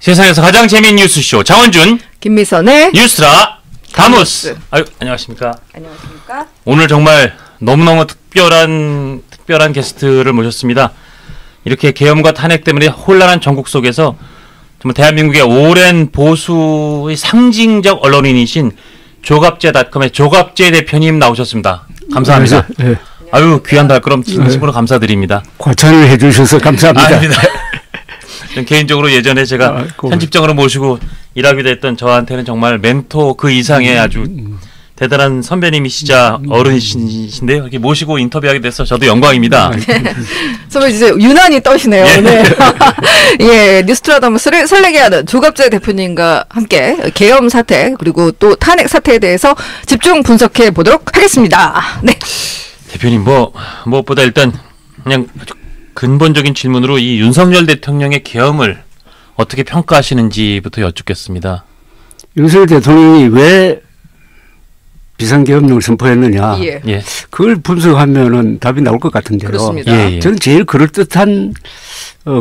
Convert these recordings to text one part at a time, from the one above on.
세상에서 가장 재미있는 뉴스쇼 장원준 김미선의 뉴스라 가무스. 아유, 안녕하십니까. 안녕하십니까. 오늘 정말 너무너무 특별한 게스트를 모셨습니다. 이렇게 계엄과 탄핵 때문에 혼란한 전국 속에서 정말 대한민국의 오랜 보수의 상징적 언론인이신 조갑제닷컴의 조갑제 대표님 나오셨습니다. 감사합니다. 네. 아유, 귀한 발걸음 진심으로 감사드립니다. 과찬을 해주셔서 감사합니다. 아닙니다. 개인적으로 예전에 제가 편집장으로 모시고 일하기도 했던 저한테는 정말 멘토 그 이상의 아주 대단한 선배님이시자 어른이신데요. 이렇게 모시고 인터뷰하게 돼서 저도 영광입니다. 정말 이제 유난히 떠시네요. 예. 오늘. 예, 뉴스트라다무스를 설레게 하는 조갑재 대표님과 함께 계엄 사태 그리고 또 탄핵 사태에 대해서 집중 분석해 보도록 하겠습니다. 네. 대표님 무엇보다 일단 그냥 아주 근본적인 질문으로 이 윤석열 대통령의 계엄을 어떻게 평가하시는지부터 여쭙겠습니다. 윤석열 대통령이 왜 비상계엄령을 선포했느냐. 예. 그걸 분석하면은 답이 나올 것 같은데요. 그렇습니다. 예. 저는 제일 그럴듯한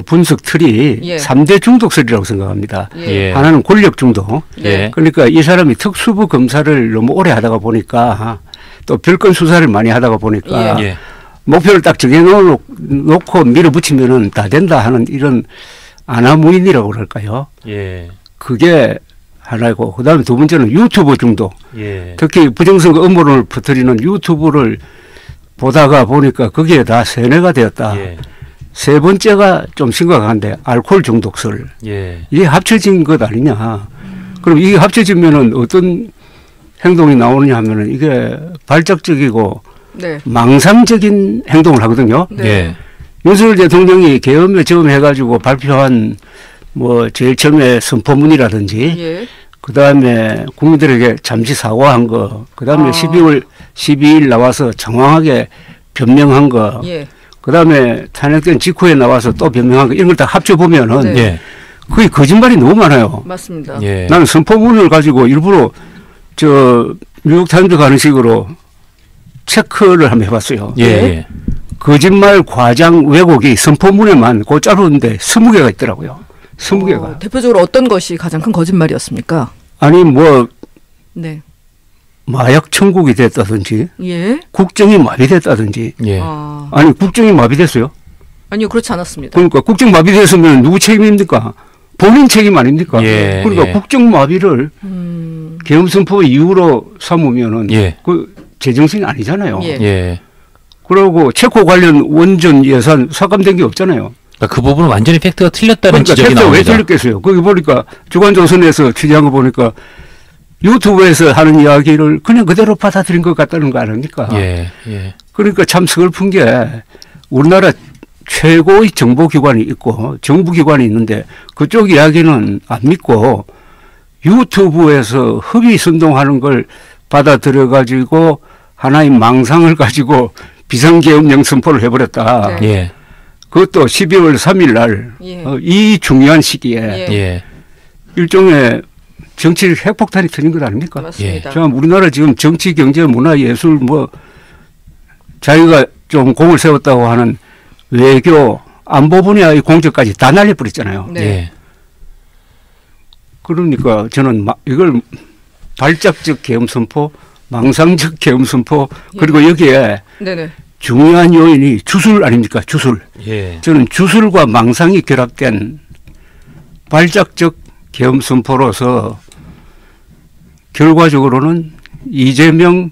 분석 틀이 예. 3대 중독설이라고 생각합니다. 예. 하나는 권력 중독. 예. 그러니까 이 사람이 특수부 검사를 너무 오래 하다가 보니까 또 별건 수사를 많이 하다가 보니까 예. 목표를 딱 정해놓고 밀어붙이면은 다 된다 하는 이런 아나무인이라고 그럴까요? 예. 그게 하나이고, 그 다음에 두 번째는 유튜브 중독. 예. 특히 부정선거 음모론을 퍼뜨리는 유튜브를 보다가 보니까 거기에 다 세뇌가 되었다. 예. 세 번째가 좀 심각한데 알코올 중독설. 예. 이게 합쳐진 것 아니냐. 그럼 이게 합쳐지면은 어떤 행동이 나오느냐 하면은 이게 발작적이고 네. 망상적인 행동을 하거든요. 네. 예. 윤석열 대통령이 계엄에 저음해가지고 발표한 제일 처음에 선포문이라든지 예. 그 다음에 국민들에게 잠시 사과한 거, 그 다음에 12월 12일 나와서 장황하게 변명한 거, 예. 그 다음에 탄핵된 직후에 나와서 또 변명한 거, 이런 걸 다 합쳐보면은 네. 예. 그게 거짓말이 너무 많아요. 맞습니다. 예. 나는 선포문을 가지고 일부러 뉴욕타임즈 가는 식으로 체크를 한번 해봤어요. 예. 예. 거짓말, 과장, 왜곡이 선포문에만 그 짧은데 20개가 있더라고요. 20개가. 대표적으로 어떤 것이 가장 큰 거짓말이었습니까? 아니 네. 마약 천국이 됐다든지 예. 국정이 마비됐다든지. 예. 아니 국정이 마비됐어요? 아니요, 그렇지 않았습니다. 그러니까 국정 마비됐으면 누구 책임입니까? 본인 책임 아닙니까? 예. 그러니까 예. 국정 마비를 계엄 선포 이유로 삼으면은 예. 그 제정신이 아니잖아요. 예. 예. 그리고 체코 관련 원전 예산 삭감된 게 없잖아요. 그러니까 그 부분은 완전히 팩트가 틀렸다는 그러니까 지적이 팩트가 왜 나옵니다. 틀렸겠어요? 거기 보니까 주간조선에서 취재한 거 보니까 유튜브에서 하는 이야기를 그냥 그대로 받아들인 것 같다는 거 아닙니까? 예. 예. 그러니까 참 서글픈 게 우리나라 최고의 정보기관이 있고 정부기관이 있는데 그쪽 이야기는 안 믿고 유튜브에서 허위선동하는 걸 받아들여 가지고 하나의 망상을 가지고 비상계엄령 선포를 해버렸다. 네. 예. 그것도 12월 3일 날, 예. 이 중요한 시기에 예. 예. 일종의 정치적 핵폭탄이 터진 것 아닙니까? 맞습니다. 참 우리나라 지금 정치, 경제, 문화, 예술 자기가 좀 공을 세웠다고 하는 외교, 안보 분야의 공적까지 다 날려버렸잖아요. 네. 예. 그러니까 저는 이걸 발작적 계엄 선포, 망상적 계엄 선포, 그리고 여기에 네네. 중요한 요인이 주술 아닙니까? 주술. 예. 저는 주술과 망상이 결합된 발작적 계엄 선포로서 결과적으로는 이재명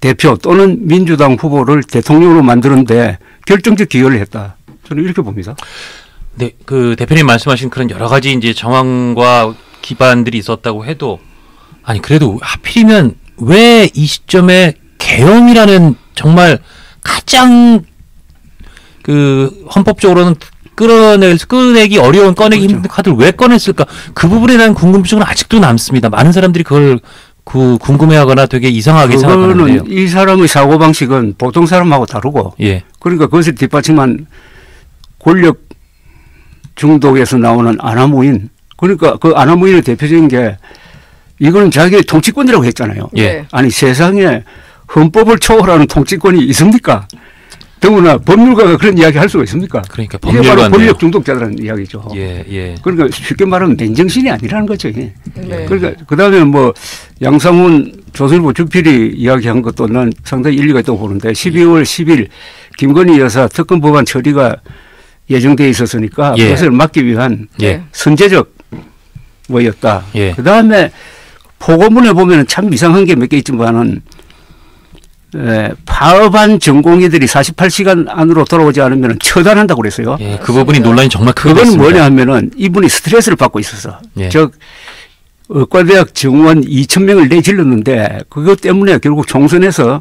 대표 또는 민주당 후보를 대통령으로 만드는데 결정적 기여를 했다. 저는 이렇게 봅니다. 네, 그 대표님 말씀하신 그런 여러 가지 이제 정황과 기반들이 있었다고 해도 아니 그래도 하필이면 왜 이 시점에 계엄이라는 정말 가장 그 헌법적으로는 꺼내기 어려운 꺼내기 그렇죠. 힘든 카드를 왜 꺼냈을까? 그 부분에 대한 궁금증은 아직도 남습니다. 많은 사람들이 그걸 궁금해하거나 되게 이상하게 생각하는데요. 그거는 이 사람의 사고방식은 보통 사람하고 다르고 예. 그러니까 그것을 뒷받침한 권력 중독에서 나오는 아나무인 그러니까 그 아나무인의 대표적인 게 이거는 자기의 통치권이라고 했잖아요. 예. 네. 아니 세상에 헌법을 초월하는 통치권이 있습니까? 더구나 법률가가 그런 이야기 할 수가 있습니까? 그러니까 이게 바로 법률가네요. 권력 중독자라는 이야기죠. 예, 예. 그러니까 쉽게 말하면 맨정신이 아니라는 거죠. 이게. 네. 그러니까 그다음에 뭐 양상훈 조선일보 주필이 이야기한 것도 난 상당히 일리가 있다고 보는데 12월 10일 김건희 여사 특검 법안 처리가 예정돼 있었으니까 예. 그것을 막기 위한 예. 선제적 뭐였다. 예. 그다음에 포고문에 보면은 참 이상한 게 몇 개 있지만은 파업한 전공의들이 48시간 안으로 돌아오지 않으면 처단한다고 그랬어요. 예, 그 부분이 논란이 정말 크게 그건 됐습니다. 뭐냐 하면은 이분이 스트레스를 받고 있어서 예. 즉 의과대학 정원 2,000명을 내질렀는데 그것 때문에 결국 총선에서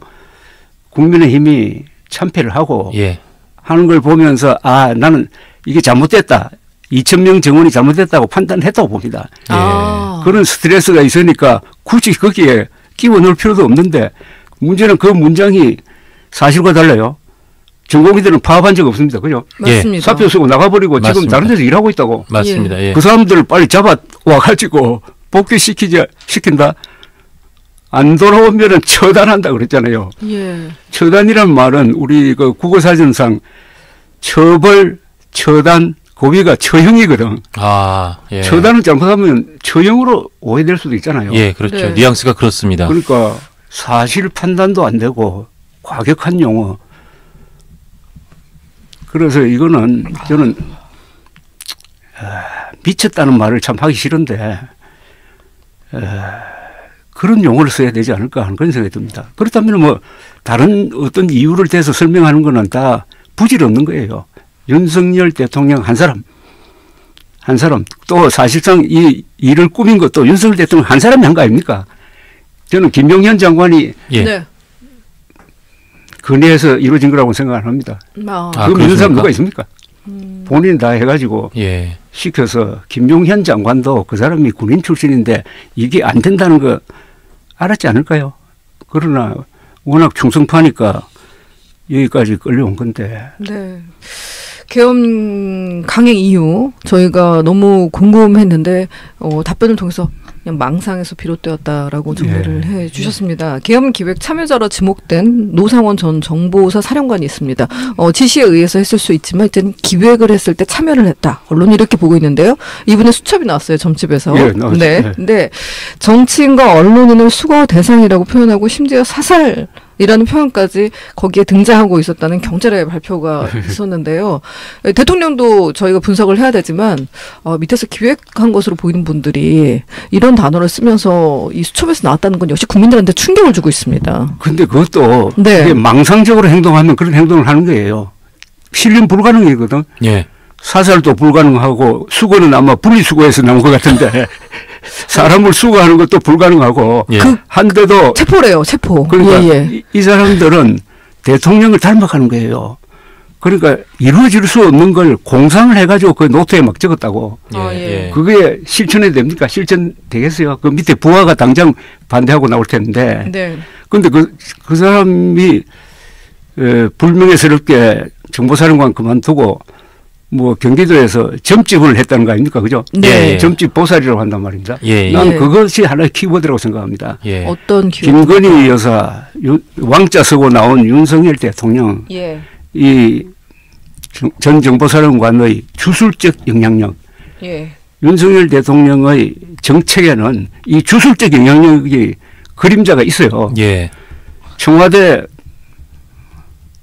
국민의힘이 참패를 하고 예. 하는 걸 보면서 아 나는 이게 잘못됐다. 2,000명 정원이 잘못됐다고 판단했다고 봅니다. 아. 그런 스트레스가 있으니까 굳이 거기에 끼워 넣을 필요도 없는데 문제는 그 문장이 사실과 달라요. 전공의들은 파업한 적 없습니다. 그죠? 맞습니다. 사표 쓰고 나가버리고 지금 맞습니다. 다른 데서 일하고 있다고. 맞습니다. 예. 그 사람들을 빨리 잡아와가지고 복귀시킨다. 안 돌아오면은 처단한다 그랬잖아요. 예. 처단이란 말은 우리 그 국어사전상 처벌, 처단, 고비가 처형이거든. 아, 예. 처단을 잘못하면 처형으로 오해될 수도 있잖아요. 예, 그렇죠. 네. 뉘앙스가 그렇습니다. 그러니까 사실 판단도 안 되고 과격한 용어. 그래서 이거는 저는 미쳤다는 말을 참 하기 싫은데 그런 용어를 써야 되지 않을까 하는 그런 생각이 듭니다. 그렇다면 뭐 다른 어떤 이유를 대서 설명하는 거는 다 부질없는 거예요. 윤석열 대통령 한 사람 또 사실상 이 일을 꾸민 것도 윤석열 대통령 한 사람이 한 거 아닙니까? 저는 김용현 장관이 예. 네. 근해에서 이루어진 거라고 생각을 합니다. 아. 아, 그 믿는 사람 그렇습니까? 누가 있습니까? 본인 다 해가지고 예. 시켜서 김용현 장관도 그 사람이 군인 출신인데 이게 안 된다는 거 알았지 않을까요? 그러나 워낙 충성파니까 여기까지 끌려온 건데. 네. 계엄 강행 이유 저희가 너무 궁금했는데 답변을 통해서 그냥 망상에서 비롯되었다라고 정리를 해 주셨습니다. 계엄 기획 참여자로 지목된 노상원 전 정보사 사령관이 있습니다. 지시에 의해서 했을 수 있지만 일단 기획을 했을 때 참여를 했다. 언론이 이렇게 보고 있는데요. 이분의 수첩이 나왔어요. 점집에서. 예, 나왔죠. 네. 네. 네. 정치인과 언론인을 수거 대상이라고 표현하고 심지어 사살이라는 표현까지 거기에 등장하고 있었다는 경찰의 발표가 있었는데요. 대통령도 저희가 분석을 해야 되지만 밑에서 기획한 것으로 보이는 분들이 이런 단어를 쓰면서 이 수첩에서 나왔다는 건 역시 국민들한테 충격을 주고 있습니다. 근데 그것도 네. 이게 망상적으로 행동하면 그런 행동을 하는 거예요. 실현 불가능이거든. 예. 사살도 불가능하고 수거는 아마 분리수거해서 나온 것 같은데 사람을 수거하는 것도 불가능하고 예. 한데도 체포래요. 체포. 그러니까 예. 이 사람들은 대통령을 닮아가는 거예요. 그러니까 이루어질 수 없는 걸 공상을 해가지고 그 노트에 막 적었다고. 예. 그게 실천이 됩니까? 실천되겠어요? 그 밑에 부하가 당장 반대하고 나올 텐데. 네. 근데 그 사람이 불명예스럽게 정보사령관 그만두고 뭐 경기도에서 점집을 했다는 거 아닙니까? 그죠? 네. 점집 보살이라고 한단 말입니다. 예. 난 예. 그것이 하나의 키워드라고 생각합니다. 예. 어떤 기획? 김건희 여사, 왕자 쓰고 나온 윤석열 대통령, 예. 이 전 정보사령관의 주술적 영향력, 예. 윤석열 대통령의 정책에는 이 주술적 영향력이 그림자가 있어요. 예. 청와대,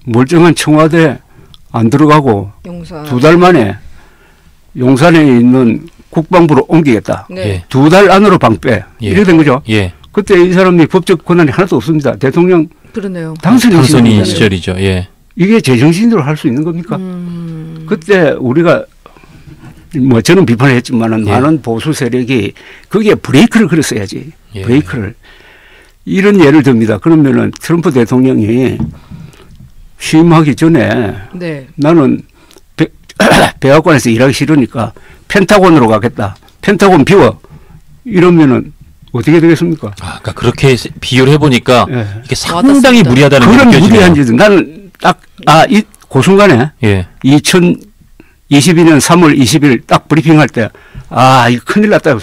멀쩡한 청와대 안 들어가고 용산. 2달 만에 용산에 있는 국방부로 옮기겠다. 네. 예. 2달 안으로 방패. 예. 이렇게 된 거죠. 예. 그때 이 사람이 법적 권한이 하나도 없습니다. 대통령 그러네요. 당선인 당선인 시절이잖아요. 시절이죠. 예. 이게 제정신대로 할 수 있는 겁니까? 그때 우리가 뭐 저는 비판을 했지만은 예. 많은 보수 세력이 거기에 브레이크를 걸었어야지. 예. 브레이크를. 이런 예를 듭니다. 그러면은 트럼프 대통령이 취임하기 전에 네. 나는 백악관에서 일하기 싫으니까 펜타곤으로 가겠다. 펜타곤 비워. 이러면은 어떻게 되겠습니까? 아, 그러니까 그렇게 비유를 해보니까 예. 이게 상당히 와닿습니다. 무리하다는 게 그런 느껴지네요. 무리한 짓은 나는 딱, 그 순간에 예. 2022년 3월 20일 딱 브리핑할 때, 이거 큰일 났다.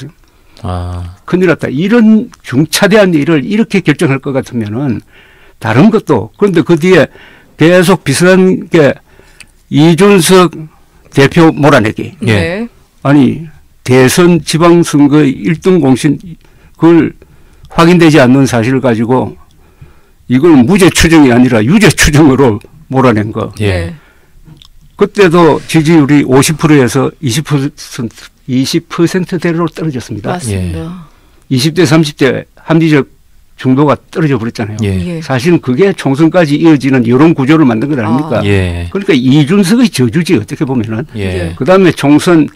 아, 큰일 났다. 이런 중차대한 일을 이렇게 결정할 것 같으면은 다른 것도, 그런데 그 뒤에 계속 비슷한 게 이준석 대표 몰아내기. 예. 네. 아니 대선 지방선거의 1등 공신 그걸 확인되지 않는 사실을 가지고 이걸 무죄 추정이 아니라 유죄 추정으로 몰아낸 거. 예. 네. 그때도 지지율이 50%에서 20%대로 떨어졌습니다. 맞습니다. 20대 30대 합리적 중도가 떨어져 버렸잖아요. 예. 예. 사실은 그게 총선까지 이어지는 이런 구조를 만든 것 아닙니까? 예. 그러니까 이준석의 저주지 어떻게 보면은. 예. 그다음에 총선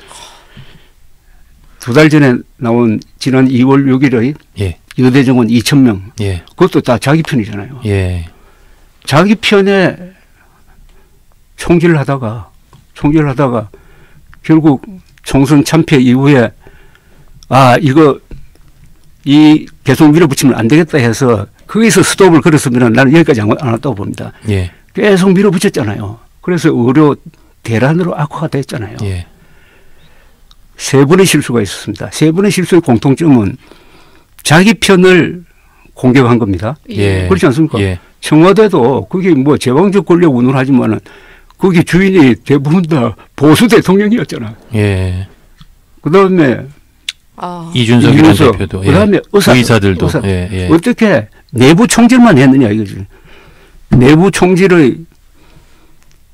2달 전에 나온 지난 2월 6일의 예. 여대정원 2,000명. 예. 그것도 다 자기 편이잖아요. 예. 자기 편에 총질을 하다가 결국 총선 참패 이후에 이거 계속 밀어붙이면 안 되겠다 해서 거기서 스톱을 걸었으면 나는 여기까지 안 왔다고 봅니다. 예. 계속 밀어붙였잖아요. 그래서 의료 대란으로 악화가 됐잖아요. 예. 세 번의 실수가 있었습니다. 세 번의 실수의 공통점은 자기 편을 공격한 겁니다. 예. 그렇지 않습니까? 예. 청와대도 그게 뭐 제왕적 권력 운운하지만은 거기 주인이 대부분 다 보수 대통령이었잖아. 예. 그다음에 이준석이라는 대표도. 그다음에 의사들도. 예. 예. 어떻게 내부 총질만 했느냐 이거지. 내부 총질의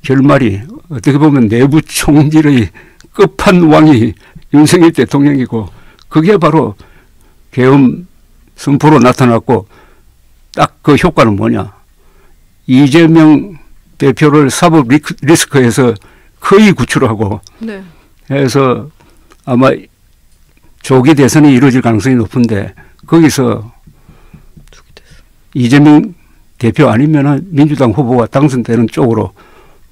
결말이 어떻게 보면 내부 총질의 끝판왕이 윤석열 대통령이고 그게 바로 계엄 선포로 나타났고 딱 그 효과는 뭐냐. 이재명 대표를 사법 리스크에서 거의 구출하고 네. 해서 아마 조기 대선이 이루어질 가능성이 높은데 거기서 이재명 대표 아니면은 민주당 후보가 당선되는 쪽으로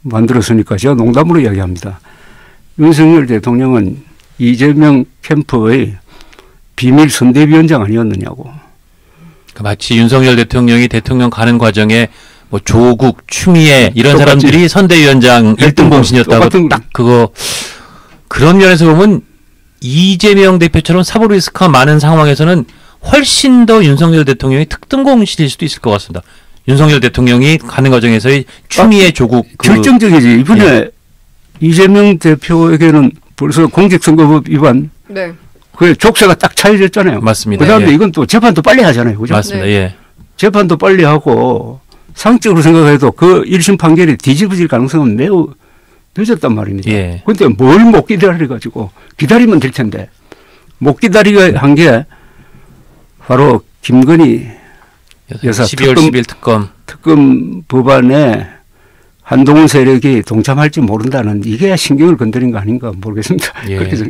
만들었으니까 제가 농담으로 이야기합니다. 윤석열 대통령은 이재명 캠프의 비밀 선대위원장 아니었느냐고. 마치 윤석열 대통령이 대통령 가는 과정에 뭐 조국, 추미애 이런 똑같이. 사람들이 선대위원장 1등 공신이었다고 딱 그거 그런 면에서 보면 이재명 대표처럼 사법 리스크가 많은 상황에서는 훨씬 더 윤석열 대통령이 특등 공신일 수도 있을 것 같습니다. 윤석열 대통령이 가는 과정에서의 추미애, 조국 결정적이지. 이번에 이재명 대표에게는 벌써 공직선거법 위반 네. 그 족쇄가 딱 차여졌잖아요. 맞습니다. 그다음에 예. 이건 또 재판도 빨리 하잖아요. 그죠? 맞습니다. 네. 예. 재판도 빨리 하고 상식적으로 생각해도 그 1심 판결이 뒤집어질 가능성은 매우 늦었단 말입니다. 예. 그런데 뭘 못 기다려가지고 기다리면 될 텐데 못 기다리게 한 게 바로 김건희 여사 12월 10일 특검 법안에 한동훈 세력이 동참할지 모른다는 이게 신경을 건드린 거 아닌가 모르겠습니다. 예. 그렇게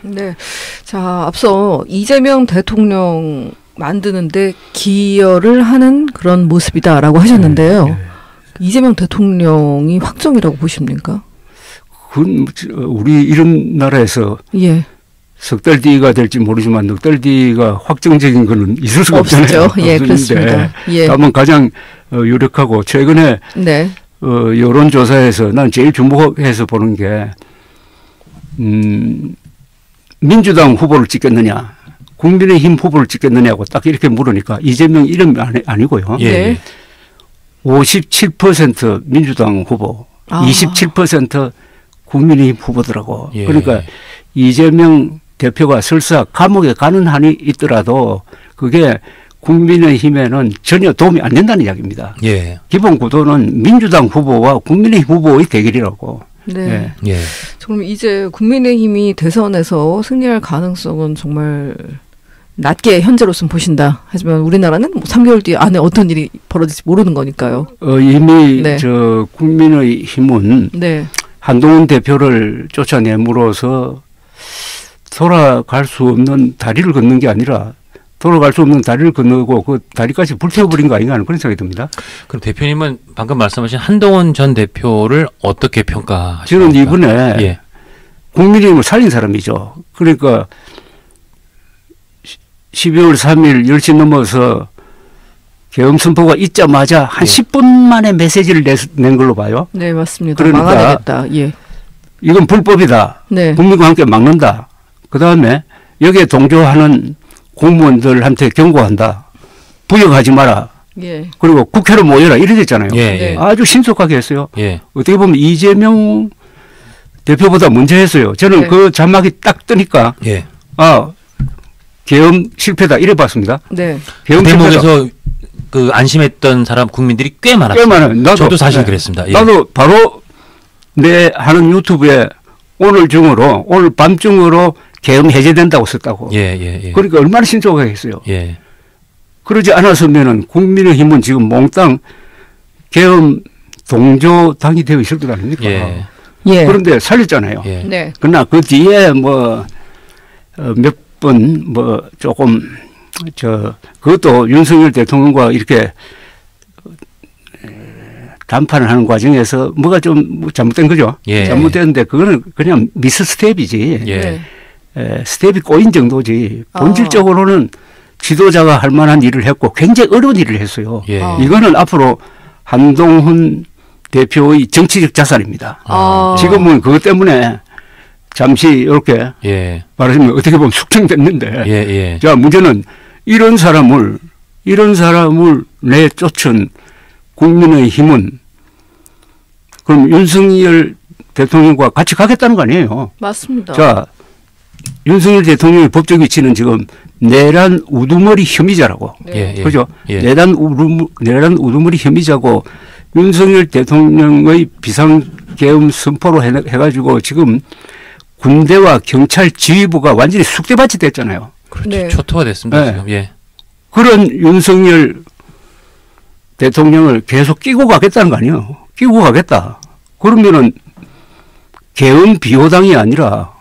네. 자, 앞서 이재명 대통령 만드는데 기여를 하는 그런 모습이다라고 하셨는데요. 이재명 대통령이 확정이라고 보십니까? 그건 우리 이런 나라에서 예. 석 달 뒤가 될지 모르지만 넉 달 뒤가 확정적인 거는 있을 수가 없잖아요. 없죠. 예, 그렇습니다. 예. 다만 가장 유력하고 최근에 네. 여론조사에서 난 제일 주목해서 보는 게 민주당 후보를 찍겠느냐 국민의힘 후보를 찍겠느냐고 딱 이렇게 물으니까 이재명 이름이 아니고요. 예. 네. 57% 민주당 후보 27% 국민의힘 후보더라고. 예. 그러니까 이재명 대표가 설사 감옥에 가는 한이 있더라도 그게 국민의힘에는 전혀 도움이 안 된다는 이야기입니다. 예. 기본 구도는 민주당 후보와 국민의힘 후보의 대결이라고. 네. 예. 예. 그럼 이제 국민의힘이 대선에서 승리할 가능성은 정말 낮게 현재로서는 보신다. 하지만 우리나라는 뭐 3개월 뒤 안에 어떤 일이 벌어질지 모르는 거니까요. 이미 네. 국민의힘은 네. 한동훈 대표를 쫓아내므로서 돌아갈 수 없는 다리를 걷는 게 아니라 돌아갈 수 없는 다리를 건너고 그 다리까지 불태워버린 거 아닌가 하는 그런 생각이 듭니다. 그럼 대표님은 방금 말씀하신 한동훈 전 대표를 어떻게 평가하십니까? 저는 이번에 예. 국민의힘을 살린 사람이죠. 그러니까 12월 3일 10시 넘어서 계엄 선포가 있자마자 한 10분 만에 메시지를 낸 걸로 봐요. 네, 맞습니다. 그러니까 막아내겠다. 예. 이건 불법이다. 네. 국민과 함께 막는다. 그다음에 여기에 동조하는 공무원들한테 경고한다. 부역하지 마라. 예. 그리고 국회로 모여라 이러졌잖아요. 예, 네. 예. 아주 신속하게 했어요. 예. 어떻게 보면 이재명 대표보다 먼저 했어요. 저는 네. 그 자막이 딱 뜨니까 예. 계엄 실패다 이래 봤습니다. 네. 계엄 실패다. 대목에서 그 안심했던 사람 국민들이 꽤 많았어요. 꽤 많아요. 저도 사실 네. 그랬습니다. 예. 나도 바로 내 하는 유튜브에 오늘 밤중으로 계엄 해제된다고 썼다고. 예, 예, 예. 그러니까 얼마나 신속하게 했어요. 예. 그러지 않았으면은 국민의힘은 지금 몽땅 계엄 동조당이 되어 있을 것 아닙니까? 예. 예. 그런데 살렸잖아요. 예. 네. 그러나 그 뒤에 몇 번 조금 그것도 윤석열 대통령과 이렇게談판을 하는 과정에서 뭐가 좀 잘못된 거죠. 예. 잘못됐는데 그거는 그냥 미스 스텝이지. 예. 네. 스텝이 꼬인 정도지. 본질적으로는 지도자가 할 만한 일을 했고 굉장히 어려운 일을 했어요. 예. 이거는 앞으로 한동훈 대표의 정치적 자산입니다. 지금은 그것 때문에 잠시 이렇게 예. 말하자면 어떻게 보면 숙청됐는데 예, 예. 자 문제는 이런 사람을 내쫓은 국민의힘은 그럼 윤석열 대통령과 같이 가겠다는 거 아니에요. 맞습니다. 자 윤석열 대통령의 법적 위치는 지금 내란 우두머리 혐의자라고. 네. 예. 그죠? 예. 내란 우두머리 혐의자고 윤석열 대통령의 비상계엄 선포로 해가지고 지금 군대와 경찰 지휘부가 완전히 쑥대밭이 됐잖아요. 그렇죠. 네. 초토화 됐습니다. 네. 지금. 예. 그런 윤석열 대통령을 계속 끼고 가겠다는 거 아니에요. 끼고 가겠다. 그러면은 계엄 비호당이 아니라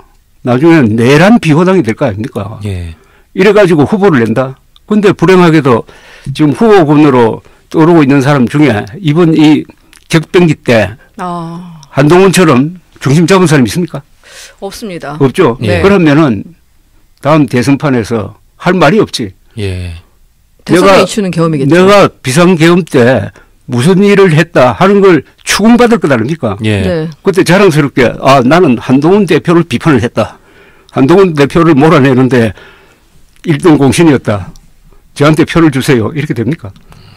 나중에는 내란 비호당이 될 거 아닙니까? 예. 이래가지고 후보를 낸다. 근데 불행하게도 지금 후보군으로 떠오르고 있는 사람 중에 이번 이 격변기 때 한동훈처럼 중심 잡은 사람이 있습니까? 없습니다. 없죠. 네. 그러면은 다음 대선판에서 할 말이 없지. 예. 대선의 이슈는 계엄이겠죠. 내가 비상계엄 때 무슨 일을 했다 하는 걸 추궁받을 것 아닙니까? 예. 네. 그때 자랑스럽게 나는 한동훈 대표를 비판을 했다. 한동훈 대표를 몰아내는데 1등 공신이었다. 저한테 표를 주세요. 이렇게 됩니까?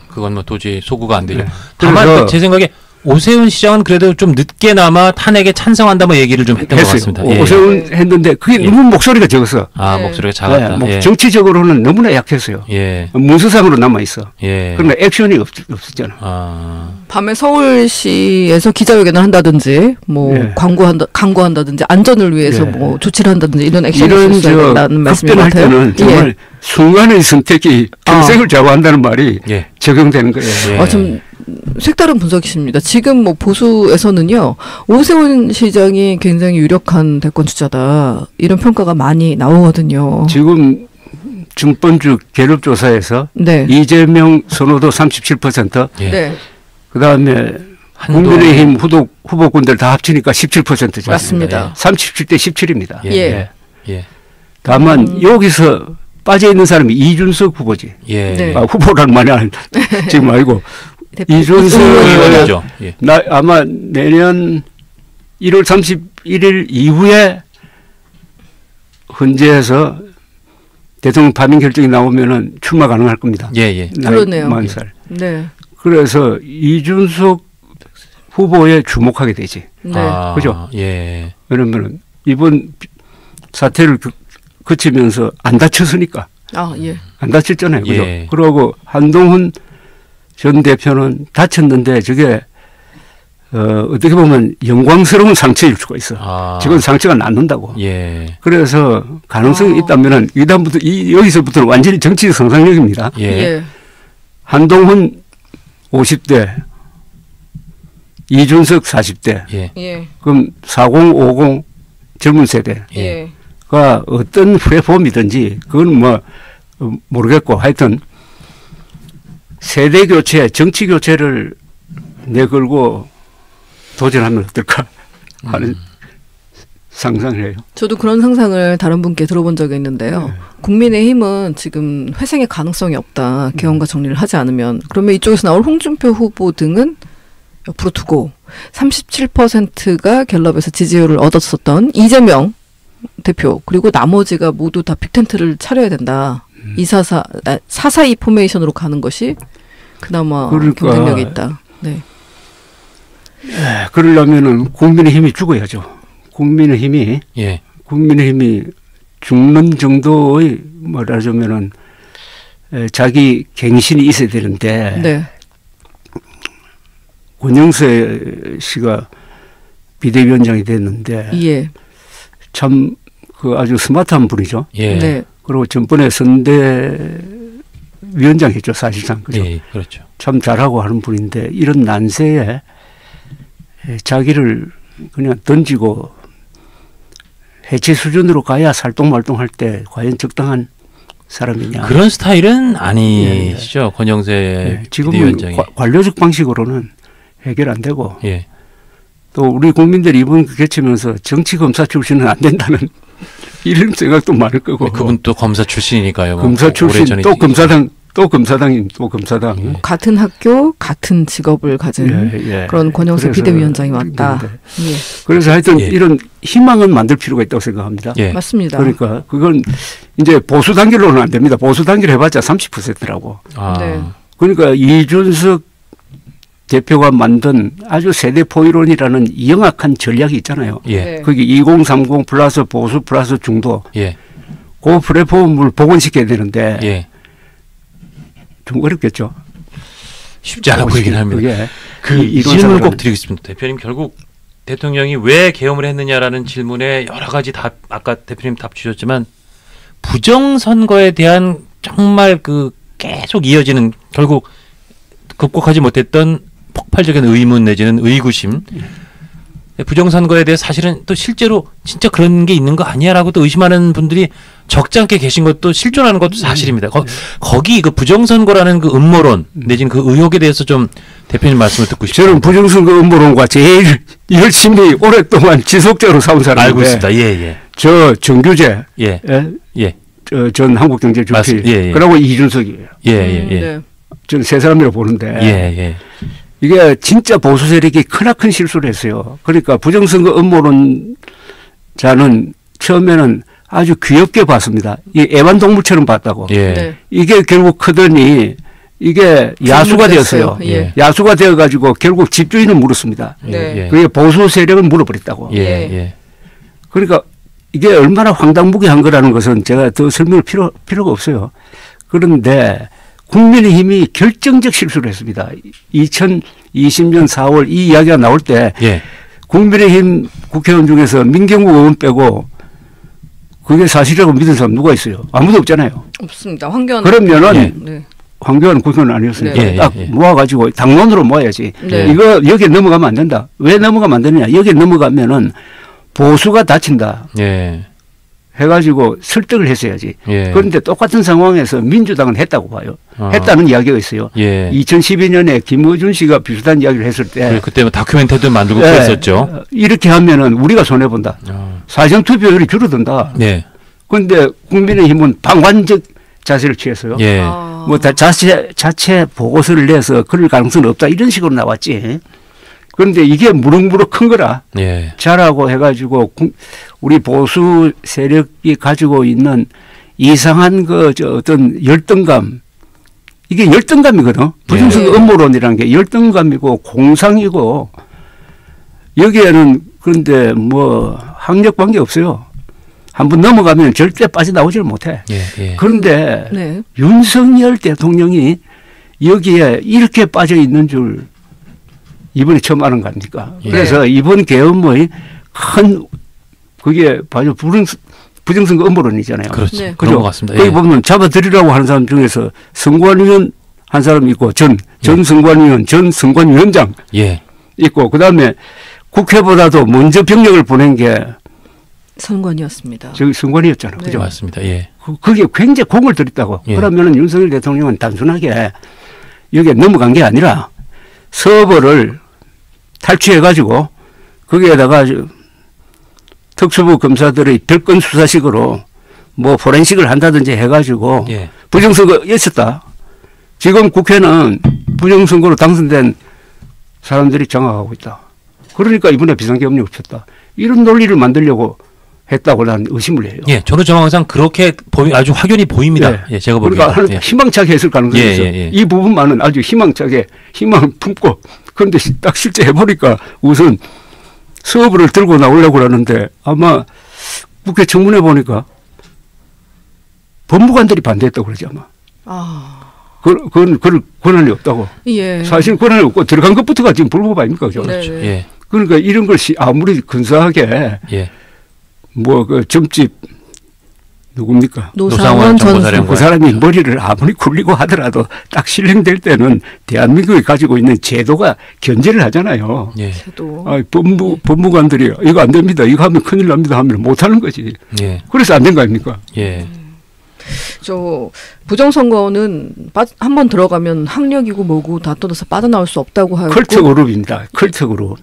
그건 뭐 도저히 소구가 안 되죠. 네. 다만 그래서 제 생각에 오세훈 시장은 그래도 좀 늦게나마 탄핵에 찬성한다 뭐 얘기를 좀 했던 것 같습니다. 예. 오세훈 했는데 그게 예. 너무 목소리가 적었어. 네. 목소리가 작았다. 뭐 예. 정치적으로는 너무나 약했어요. 예. 문서상으로 남아있어. 예. 그러나 액션이 없었잖아. 밤에 서울시에서 기자회견을 한다든지 뭐 예. 광고한다든지 안전을 위해서 예. 뭐 조치를 한다든지 이런 액션이 이런 있어야 된다는 말씀인 것 급변할 같아요. 때는 정말 예. 순간의 선택이 평생을 좌우한다는 말이 예. 적용되는 거예요. 예. 좀 색다른 분석이십니다. 지금 뭐 보수에서는요, 오세훈 시장이 굉장히 유력한 대권 주자다 이런 평가가 많이 나오거든요. 지금 중번주 갤럽 조사에서 네. 이재명 선호도 37%, 예. 네. 그다음에 한동훈. 국민의힘 후보군들 다 합치니까 17%죠. 맞습니다. 37대 17입니다. 예. 예. 다만 여기서 빠져 있는 사람이 이준석 후보지. 예. 네. 후보라는 말이 지금 아니고 이준석 의원이죠. 예. 아마 내년 1월 31일 이후에 헌재에서 대통령 파면 결정이 나오면은 출마 가능할 겁니다. 예, 예. 그러네요. 40살. 네. 그래서 이준석 후보에 주목하게 되지. 네. 그죠? 예. 왜냐면은 이번 사태를 거치면서 안 다쳤으니까. 예. 안 다쳤잖아요. 그죠? 예. 그러고 한동훈 전 대표는 다쳤는데 저게 어떻게 보면 영광스러운 상처일 수가 있어. 지금 상처가 낫는다고. 예. 그래서 가능성이 있다면은 이다음부터 여기서부터는 완전히 정치 상상력입니다. 예. 예. 한동훈 50대, 이준석 40대, 예. 예. 그럼 40, 50 젊은 세대가 예. 어떤 플랫폼이든지 그건 뭐 모르겠고 하여튼 세대 교체, 정치 교체를 내걸고 도전하면 어떨까 하는 상상을 해요. 저도 그런 상상을 다른 분께 들어본 적이 있는데요. 국민의힘은 지금 회생의 가능성이 없다. 개헌과 정리를 하지 않으면. 그러면 이쪽에서 나올 홍준표 후보 등은 옆으로 두고 37%가 갤럽에서 지지율을 얻었었던 이재명 대표 그리고 나머지가 모두 다 빅텐트를 차려야 된다. 442 포메이션으로 가는 것이 그나마 그러니까 경쟁력이 있다. 네. 그러려면은 국민의힘이 죽어야죠. 국민의힘이 예. 죽는 정도의 말하자면은 자기 갱신이 있어야 되는데 네. 권영세 씨가 비대위원장이 됐는데 예. 참 그 아주 스마트한 분이죠. 예. 네. 그리고 전번에 선대 위원장 했죠, 사실상. 그죠? 예. 그렇죠. 참 잘하고 하는 분인데 이런 난세에 자기를 그냥 던지고 해체 수준으로 가야 살똥말똥할 때 과연 적당한 사람이냐. 그런 스타일은 아니시죠. 권영세 지금은 비대위원장이. 관료적 방식으로는 해결 안 되고 예. 또 우리 국민들이 이번 개최면서 정치검사 출신은 안 된다는 이런 생각도 많을 거고. 그분 또 검사 출신이니까요. 검사 출신 또 검사당 같은 학교 같은 직업을 가진 그런 권영세 비대위원장이 왔다. 예. 그래서 하여튼 이런 희망은 만들 필요가 있다고 생각합니다. 예. 맞습니다. 그러니까 그건 이제 보수 단결로는 안 됩니다. 보수 단결 해봤자 30%라고. 아. 네. 그러니까 이준석 대표가 만든 아주 세대 포이론이라는 영악한 전략이 있잖아요. 예. 네. 거기 2030 플러스 보수 플러스 중도. 예. 그 플랫폼을 복원시켜야 되는데 예. 좀 어렵겠죠. 쉽지 않아 보이긴 합니다. 이 질문을 꼭 드리겠습니다. 대표님, 결국 대통령이 왜 계엄을 했느냐라는 질문에 여러 가지 답, 아까 대표님 답 주셨지만 부정선거에 대한 정말 그 계속 이어지는, 결국 극복하지 못했던 폭발적인 의문 내지는 의구심, 부정선거에 대해 사실은 또 실제로 진짜 그런 게 있는 거 아니야라고 또 의심하는 분들이 적지 않게 계신 것도, 실존하는 것도 사실입니다. 거기 그 부정선거라는 그 음모론 내지는 그 의혹에 대해서 좀 대표님 말씀을 듣고 싶습니다. 저는 부정선거 음모론과 제일 열심히 오랫동안 지속적으로 싸운 사람인데. 알고 있습니다. 예. 저 정규재, 예. 전 한국경제주필, 그리고 이준석이에요. 예. 저는 세 사람이라고 보는데. 예. 이게 진짜 보수 세력이 크나큰 실수를 했어요. 그러니까 부정선거 음모론자는 처음에는 아주 귀엽게 봤습니다. 이 애완동물처럼 봤다고. 예. 네. 이게 결국 크더니 이게 야수가 되었어요. 예. 야수가 되어가지고 결국 집주인은 물었습니다. 네. 그게 보수 세력은 물어버렸다고. 예. 그러니까 이게 얼마나 황당무계한 거라는 것은 제가 더 설명할 필요가 없어요. 그런데 국민의힘이 결정적 실수를 했습니다. 2020년 4월 이 이야기가 나올 때 국민의힘 국회의원 중에서 민경욱 의원 빼고 그게 사실이라고 믿은 사람 누가 있어요? 아무도 없잖아요. 없습니다. 황교안. 그러면은 황교안 국회의원 아니었으니까 딱 모아가지고 당론으로 모아야지. 이거 여기에 넘어가면 안 된다. 왜 넘어가면 안 되느냐? 여기에 넘어가면은 보수가 다친다. 해가지고 설득을 했어야지. 그런데 똑같은 상황에서 민주당은 했다고 봐요. 했다는 이야기가 있어요. 2012년에 김어준 씨가 비슷한 이야기를 했을 때. 그때 다큐멘터리도 만들고 그랬었죠. 이렇게 하면은 우리가 손해본다. 사전투표율이 줄어든다. 그런데 국민의힘은 방관적 자세를 취했어요. 뭐 자체 보고서를 내서 그럴 가능성은 없다. 이런 식으로 나왔지. 그런데 이게 무럭무럭 큰 거라. 잘하고 해가지고 우리 보수 세력이 가지고 있는 이상한 어떤 열등감. 이게 열등감이거든. 부정선거 음모론이라는 게 열등감이고 공상이고 여기에는 그런데 뭐 학력관계 없어요. 한번 넘어가면 절대 빠져나오지를 못해. 그런데 윤석열 대통령이 여기에 이렇게 빠져 있는 줄 이번에 처음 아는 거 아닙니까? 그래서 이번 계엄의 큰 그게 바로 부정선거 음모론이잖아요. 그렇죠. 그런 것 같습니다. 거기 보면 잡아들이라고 하는 사람 중에서 선관위원 한 사람 있고 전 선관위원, 전 선관위원장 있고 그다음에 국회보다도 먼저 병력을 보낸 게 선관위였습니다. 저기 선관위였잖아요. 그죠? 맞습니다. 그게 굉장히 공을 들였다고. 그러면은 윤석열 대통령은 단순하게 여기에 넘어간 게 아니라 서버를 탈취해가지고 거기에다가 특수부 검사들의 별건 수사식으로 뭐 포렌식을 한다든지 해가지고 부정선거 있었다. 지금 국회는 부정선거로 당선된 사람들이 장악하고 있다. 그러니까 이번에 비상계엄령을 폈다. 이런 논리를 만들려고 했다고 나는 의심을 해요. 예, 저는 정황상 그렇게 아주 확연히 보입니다. 예, 제가 보기에. 그러니까 희망차게 했을 가능성이 있어. 이 부분만은 아주 희망차게 희망을 품고 그런데 딱 실제 해보니까 우선 서버를 들고 나오려고 그러는데 아마 국회 청문회 보니까 법무관들이 반대했다고 그러지 아마. 그런 권한이 없다고. 예. 사실 권한이 없고 들어간 것부터가 지금 불법 아닙니까? 그죠? 그렇죠. 예. 그러니까 이런 것이 아무리 근사하게 뭐 그 점집 누굽니까? 노상원 전수. 그 사람이 머리를 아무리 굴리고 하더라도 딱 실행될 때는 대한민국이 가지고 있는 제도가 견제를 하잖아요. 예. 제도. 법무관들이 이거 안 됩니다. 이거 하면 큰일 납니다 하면 못 하는 거지. 예. 그래서 안 된 거 아닙니까? 예. 저 부정선거는 한 번 들어가면 학력이고 뭐고 다 떠나서 빠져나올 수 없다고 하고 컬트 그룹입니다. 컬트 그룹.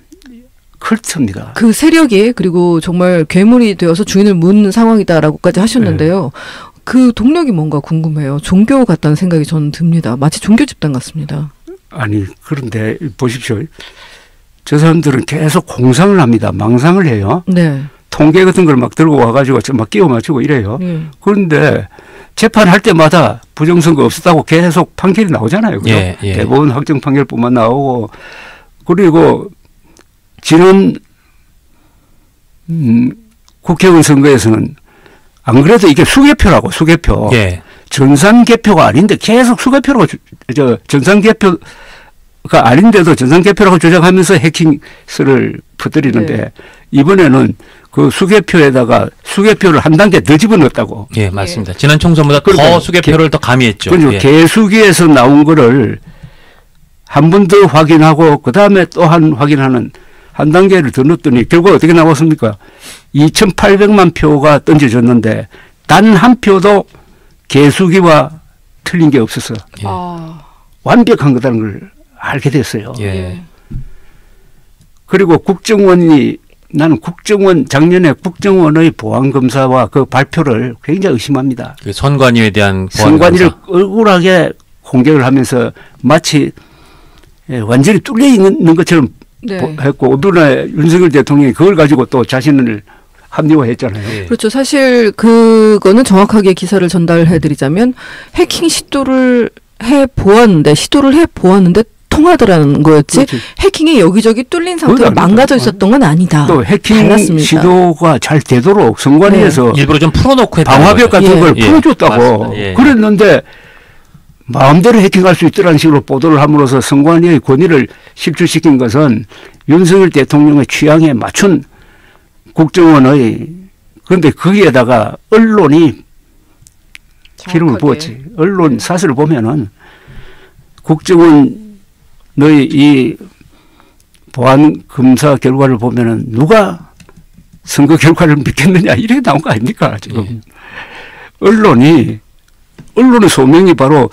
컬트입니다. 그 세력이 그리고 정말 괴물이 되어서 주인을 묻는 상황이다라고까지 하셨는데요. 그 동력이 뭔가 궁금해요. 종교 같다는 생각이 저는 듭니다. 마치 종교 집단 같습니다. 아니 그런데 보십시오. 저 사람들은 계속 공상을 합니다. 망상을 해요. 네. 통계 같은 걸 막 들고 와가지고 막 끼워 맞추고 이래요. 그런데 재판할 때마다 부정선거 없었다고 계속 판결이 나오잖아요. 그죠? 대법원 확정 판결뿐만 나오고 그리고 지난 국회의원 선거에서는 안 그래도 이게 수개표라고 수개표. 전산개표가 아닌데 계속 수개표라고 전산개표가 아닌데도 전산개표라고 주장하면서 해킹설을 퍼뜨리는데 이번에는 그 수개표에다가 수개표를 한 단계 더 집어넣었다고. 예, 맞습니다. 지난 총선보다 더 수개표를 더 가미했죠. 그렇죠. 개수기에서 나온 거를 한 번 더 확인하고 그 다음에 또 확인하는 한 단계를 더 넣었더니 결국 어떻게 나왔습니까? 2,800만 표가 던져졌는데 단 한 표도 개수기와 틀린 게 없어서 완벽한 거다는 걸 알게 됐어요. 그리고 나는 작년에 국정원의 보안검사와 그 발표를 굉장히 의심합니다. 그 선관위에 대한 선관위를 억울하게 공격을 하면서 마치 완전히 뚫려 있는 것처럼 했고 이번에 윤석열 대통령이 그걸 가지고 또 자신을 합리화했잖아요. 그렇죠. 사실 그거는 정확하게 기사를 전달해드리자면 해킹 시도를 해보았는데 통하더라는 거였지. 그렇지. 해킹이 여기저기 뚫린 상태로 망가져 있었던 건 아니다. 또 해킹 달랐습니다. 시도가 잘 되도록 선관위에서 일부러 좀 풀어놓고 방화벽 같은 걸 풀어줬다고 그랬는데 마음대로 해킹할 수 있다는 식으로 보도를 함으로써 선관위의 권위를 실추시킨 것은 윤석열 대통령의 취향에 맞춘 국정원의 그런데 거기에다가 언론이 기름을 부었지. 언론 사설을 보면은 국정원의 이 보안 검사 결과를 보면은 누가 선거 결과를 믿겠느냐 이렇게 나온 거 아닙니까 지금. 언론의 소명이 바로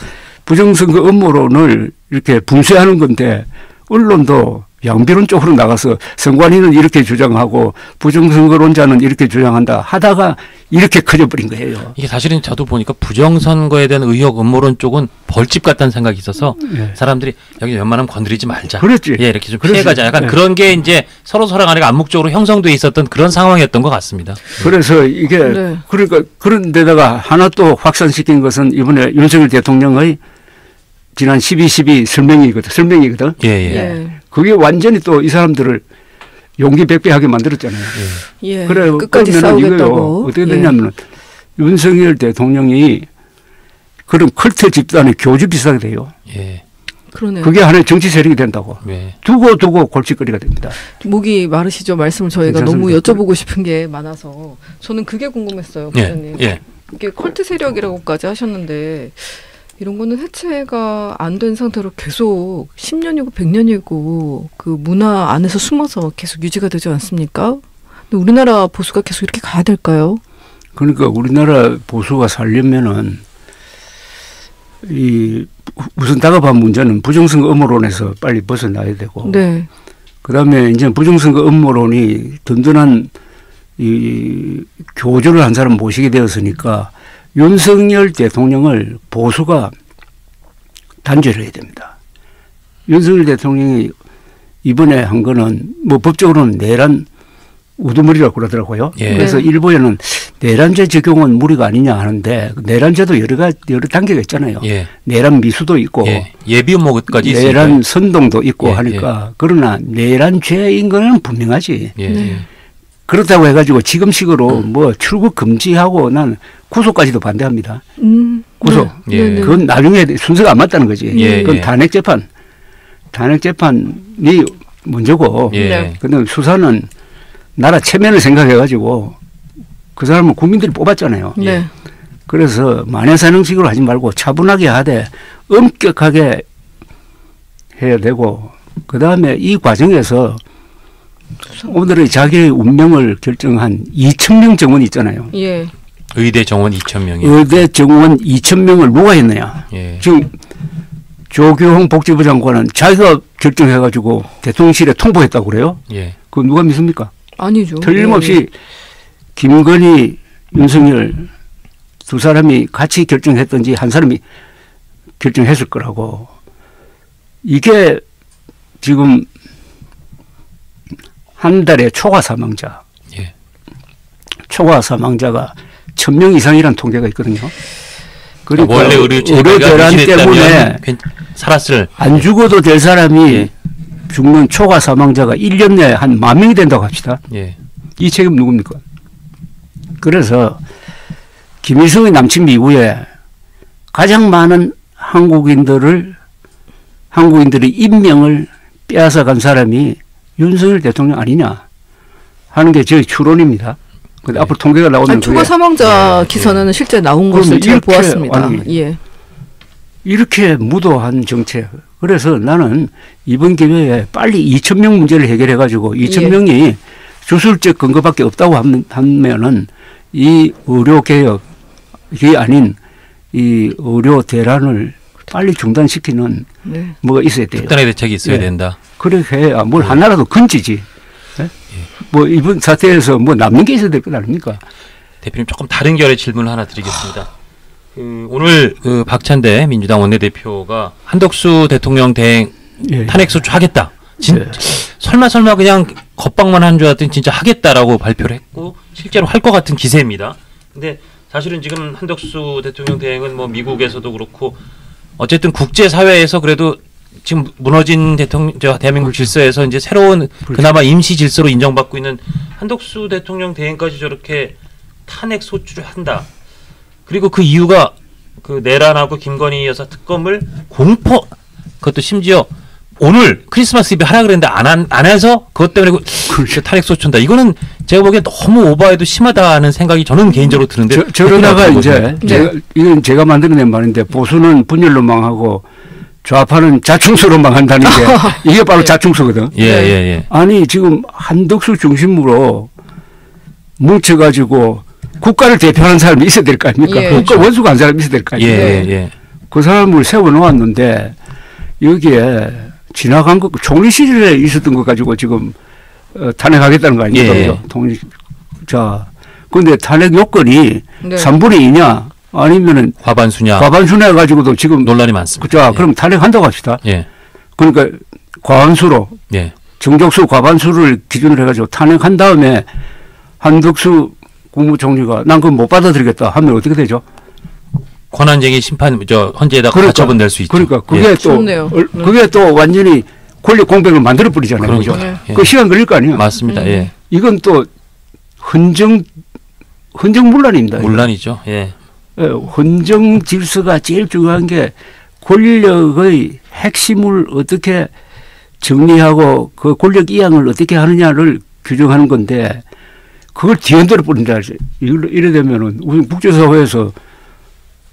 부정선거 음모론을 이렇게 분쇄하는 건데 언론도 양비론 쪽으로 나가서 선관위는 이렇게 주장하고 부정선거론자는 이렇게 주장한다 하다가 이렇게 커져버린 거예요. 이게 사실은 저도 보니까 부정선거에 대한 의혹 음모론 쪽은 벌집 같다는 생각이 있어서 사람들이 여기 웬만하면 건드리지 말자. 그렇지. 이렇게 좀 피해가자. 약간 그런 게 이제 서로 간에 암묵적으로 형성돼 있었던 그런 상황이었던 것 같습니다. 그래서 이게 그러니까 그런 데다가 하나 또 확산시킨 것은 이번에 윤석열 대통령의 지난 12.12 설명이거든. 그게 완전히 또 이 사람들을 용기 백배하게 만들었잖아요. 그래 끝까지 싸우겠다고. 어떻게 되냐면 윤석열 대통령이 그런 컬트 집단의 교주 비슷하게 돼요. 그러네요. 그게 하나의 정치 세력이 된다고. 두고 골칫거리가 됩니다. 목이 마르시죠? 말씀을 저희가 너무 여쭤보고 싶은 게 많아서 저는 그게 궁금했어요. 부장님. 이게 컬트 세력이라고까지 하셨는데 이런 거는 해체가 안 된 상태로 계속 10년이고 100년이고 그 문화 안에서 숨어서 계속 유지가 되지 않습니까? 근데 우리나라 보수가 계속 이렇게 가야 될까요? 그러니까 우리나라 보수가 살려면은 우선 다급한 문제는 부정선거 음모론에서 빨리 벗어나야 되고 그다음에 이제 부정선거 음모론이 든든한 이 교조를 한 사람 모시게 되었으니까 윤석열 대통령을 보수가 단죄를 해야 됩니다. 윤석열 대통령이 이번에 한 거는 뭐 법적으로는 내란 우두머리라고 그러더라고요. 예. 그래서 일부에는 내란죄 적용은 무리가 아니냐 하는데 내란죄도 여러 단계가 있잖아요. 예. 내란 미수도 있고 예. 예비 음모까지 있으니까. 내란 선동도 있고 예, 하니까 그러나 내란죄인 거는 분명하지. 예. 네. 그렇다고 해가지고 지금식으로 뭐 출국 금지하고 난 구속까지도 반대합니다. 구속. 예. 네, 네. 그건 나중에 순서가 안 맞다는 거지. 예, 그건 예. 탄핵 재판이 문제고. 예. 네. 근데 수사는 나라 체면을 생각해가지고 그 사람은 국민들이 뽑았잖아요. 네. 그래서 만연사능식으로 하지 말고 차분하게 하되 엄격하게 해야 되고 그 다음에 이 과정에서 오늘의 자기의 운명을 결정한 2,000명 정원이 있잖아요. 예. 의대 정원 2,000명이. 의대 정원 2,000명을 누가 했느냐. 예. 지금 조교홍 복지부 장관은 자기가 결정해가지고 대통령실에 통보했다고 그래요. 예. 그거 누가 믿습니까? 아니죠. 틀림없이 예. 김건희, 윤석열 두 사람이 같이 결정했든지 한 사람이 결정했을 거라고. 이게 지금 한 달에 초과 사망자. 예. 초과 사망자가 1,000명 이상이라는 통계가 있거든요. 그리고 원래 의료 대란 때문에 살았을 안 죽어도 될 사람이 예. 죽는 초과 사망자가 1년 내에 한 10,000명이 된다고 합시다. 예. 이 책임 누굽니까? 그래서 김일성의 남침 이후에 가장 많은 한국인들의 인명을 빼앗아간 사람이 윤석열 대통령 아니냐 하는 게 저희 추론입니다. 근데 네. 앞으로 통계가 나오면 아니, 초과 사망자 예. 기사는 실제 나온 그럼 것을 제가 이렇게, 보았습니다. 아니, 예. 이렇게 무도한 정책. 그래서 나는 이번 기회에 빨리 2,000명 문제를 해결해 가지고 2,000명이 주술적 근거밖에 없다고 하면은 이 의료 개혁이 아닌 이 의료 대란을 빨리 중단시키는 네. 뭐가 있어야 돼요. 특단의 대책이 있어야 예. 된다. 그렇게 해야 뭘 하나라도 건지지. 예? 뭐 이번 사태에서 뭐 남는 게 있어야 될 것 아닙니까? 대표님 조금 다른 결의 질문을 하나 드리겠습니다. 오늘 박찬대 민주당 원내대표가 한덕수 대통령 대행 예. 탄핵소추 하겠다. 예. 설마 그냥 겉방만 한 줄 알았더니 진짜 하겠다라고 발표를 했고 실제로 할 것 같은 기세입니다. 근데 사실은 지금 한덕수 대통령 대행은 뭐 미국에서도 그렇고 어쨌든 국제사회에서 그래도 지금 무너진 대한민국 질서에서 이제 새로운 그나마 임시 질서로 인정받고 있는 한덕수 대통령 대행까지 저렇게 탄핵 소추를 한다. 그리고 그 이유가 그 내란하고 김건희 여사 특검을 그것도 심지어 오늘 크리스마스 이브에 하라 그랬는데 안 해서 그것 때문에 탄핵 소추한다. 이거는 제가 보기엔 너무 오버해도 심하다는 생각이 저는 개인적으로 드는데 저러다가 이제 네. 이건 제가 만들어낸 말인데 보수는 분열로 망하고 좌파는 자충수로 망한다는 게 이게 바로 자충수거든. 예. 아니 지금 한덕수 중심으로 뭉쳐가지고 국가를 대표하는 사람이 있어야 될 거 아닙니까? 예. 국가 원수가 한 사람이 있어야 될 거 아닙니까? 예. 그 사람을 세워놓았는데 여기에 지나간 것 총리 시절에 있었던 것 가지고 지금 탄핵하겠다는 거 아닙니까? 예. 자, 그런데 탄핵 요건이 네. 3분의 2냐 아니면은 과반수냐 과반수냐 가지고도 지금 논란이 많습니다. 자, 예. 그럼 탄핵한다고 합시다. 예. 그러니까 과반수로 예. 정족수 과반수를 기준으로 해가지고 탄핵한 다음에 한덕수 국무총리가 난 그거 못 받아들이겠다 하면 어떻게 되죠? 권한쟁의 심판 헌재에다가 가처분 낼 수 있죠. 그러니까 그게 예. 좋네요. 그게 또 완전히 권력 공백을 만들어 버리잖아요. 그러니까. 그죠? 예. 그 시간 걸릴 거 아니에요. 맞습니다. 예. 이건 또 헌정 문란입니다. 논란이죠. 예. 예, 헌정 질서가 제일 중요한 게 권력의 핵심을 어떻게 정리하고 그 권력 이양을 어떻게 하느냐를 규정하는 건데 그걸 뒤흔들어 버린다. 이래 되면은 우리 국제사회에서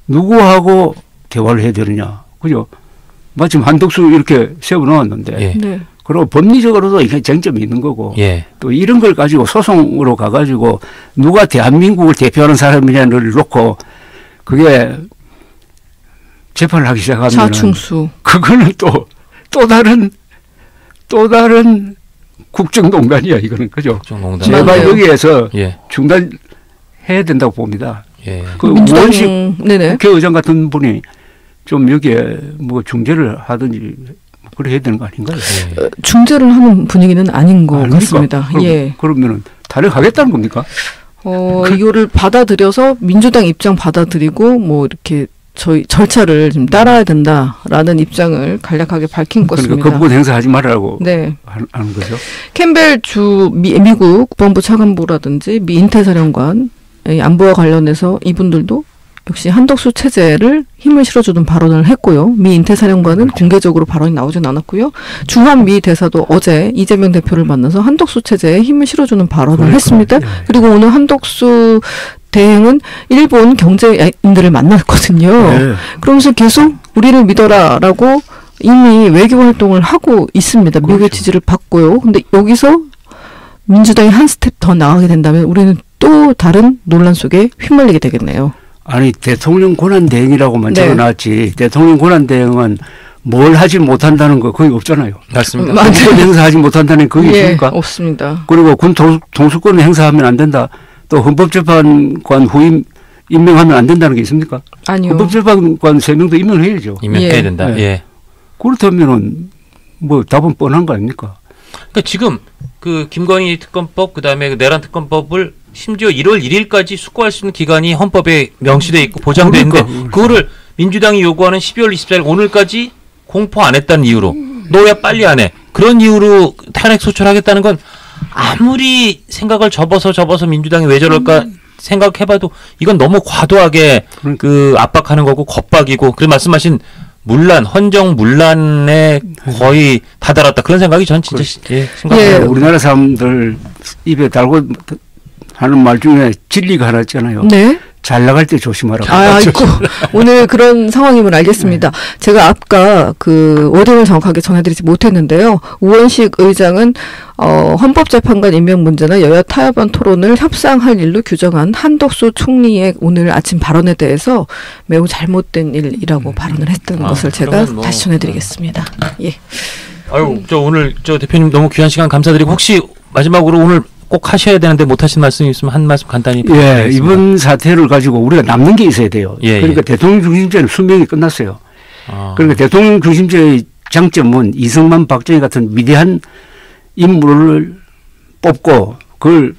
누구하고 대화를 해야 되느냐. 그죠? 마침 한덕수 이렇게 세워놓았는데. 예. 네. 그리고 법리적으로도 이게 쟁점이 있는 거고. 예. 또 이런 걸 가지고 소송으로 가가지고 누가 대한민국을 대표하는 사람이냐를 놓고 그게 재판을 하기 시작하면. 자충수. 그거는 또 다른 국정농단이야, 이거는. 그죠? 국정농단. 제가 맞아요. 여기에서 예. 중단해야 된다고 봅니다. 예. 그 민주당 원식 네네. 국회의장 같은 분이 좀 여기에 뭐 중재를 하든지 그래 해야 되는 거 아닌가요? 예. 중재를 하는 분위기는 아닌 것 아닙니까? 같습니다. 예. 그러면은 탄핵하겠다는 겁니까? 이거를 받아들여서 민주당 입장 받아들이고 뭐 이렇게 저희 절차를 좀 따라야 된다라는 입장을 간략하게 밝힌 것입니다. 그러니까 거부권 행사하지 말라고 네. 하는 거죠. 캠벨 미국 국방부 차관보라든지 미 인태사령관 안보와 관련해서 이분들도 역시 한덕수 체제를 힘을 실어주는 발언을 했고요. 미 인태사령관은 그렇죠. 공개적으로 발언이 나오진 않았고요. 주한 미 대사도 어제 이재명 대표를 만나서 한덕수 체제에 힘을 실어주는 발언을 그러니까, 했습니다. 예. 그리고 오늘 한덕수 대행은 일본 경제인들을 만났거든요. 네. 그러면서 계속 우리를 믿어라라고 이미 외교 활동을 하고 있습니다. 미국의 그렇죠. 지지를 받고요. 근데 여기서 민주당이 한 스텝 더 나가게 된다면 우리는 또 다른 논란 속에 휘말리게 되겠네요. 아니 대통령 권한 대행이라고만 네. 적어놨지 대통령 권한 대행은 뭘 하지 못한다는 거 거의 없잖아요. 맞습니다. 맞아요. 거부권 행사하지 못한다는 게 그게 있습니까? 없습니다. 그리고 군 통수권을 행사하면 안 된다. 또 헌법재판관 후임 임명하면 안 된다는 게 있습니까? 아니요. 헌법재판관 3명도 임명해야죠. 임명해야 예. 된다. 네. 예. 그렇다면은 뭐 답은 뻔한 거 아닙니까? 그러니까 지금 그 김건희 특검법 그다음에 그 내란 특검법을 심지어 1월 1일까지 숙고할 수 있는 기간이 헌법에 명시돼 있고 보장돼 있는데 그러니까. 그거를 민주당이 요구하는 12월 24일 오늘까지 공포 안 했다는 이유로 너 왜 빨리 안 해? 그런 이유로 탄핵 소추하겠다는 건 아무리 생각을 접어서 민주당이 왜 저럴까 생각해봐도 이건 너무 과도하게 그러니까. 그 압박하는 거고 겁박이고 그래서 말씀하신 헌정 문란에 거의 다다랐다 그런 생각이 전 진짜 심각해요. 예. 우리나라 사람들 입에 달고 하는 말 중에 진리가 하나 있잖아요. 네. 잘 나갈 때 조심하라고. 아이고 오늘 그런 상황임을 알겠습니다. 제가 아까 그 워딩을 정확하게 전해드리지 못했는데요. 우원식 의장은 헌법재판관 임명 문제나 여야 타협안 토론을 협상할 일로 규정한 한덕수 총리의 오늘 아침 발언에 대해서 매우 잘못된 일이라고 발언을 했던 것을 제가 그러면 뭐, 다시 전해드리겠습니다. 예. 아유, 저 오늘 저 대표님 너무 귀한 시간 감사드리고 혹시 마지막으로 오늘 꼭 하셔야 되는데 못 하신 말씀이 있으면 한 말씀 간단히 예, 부탁드리겠습니다. 이번 사태를 가지고 우리가 남는 게 있어야 돼요. 예, 그러니까 대통령 중심제는 수명이 끝났어요. 아. 그러니까 대통령 중심제의 장점은 이승만, 박정희 같은 위대한 인물을 뽑고 그걸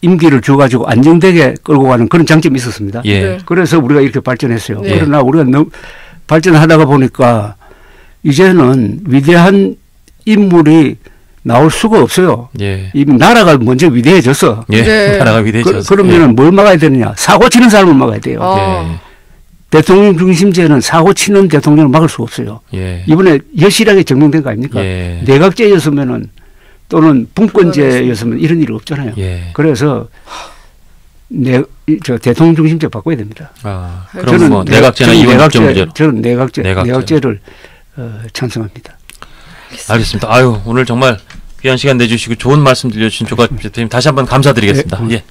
임기를 줘가지고 안정되게 끌고 가는 그런 장점이 있었습니다. 예. 네. 그래서 우리가 이렇게 발전했어요. 네. 그러나 우리가 너무 발전하다가 보니까 이제는 위대한 인물이 나올 수가 없어요. 예. 이 나라가 먼저 위대해졌어. 예. 네. 나라가 위대해져서. 그러면은 뭘 막아야 되느냐? 사고 치는 사람을 막아야 돼요. 예. 대통령 중심제는 사고 치는 대통령을 막을 수 없어요. 예. 이번에 여실하게 증명된 거 아닙니까? 예. 내각제였으면은 또는 분권제였으면 이런 일이 없잖아요. 예. 그래서 대통령 중심제 바꿔야 됩니다. 아, 그럼 뭐 내각제나 저는 이원정 문제로. 저는 내각제를 찬성합니다. 알겠습니다. 아유, 오늘 정말 귀한 시간 내주시고 좋은 말씀 들려주신 조갑 대표님 다시 한번 감사드리겠습니다. 네. 예.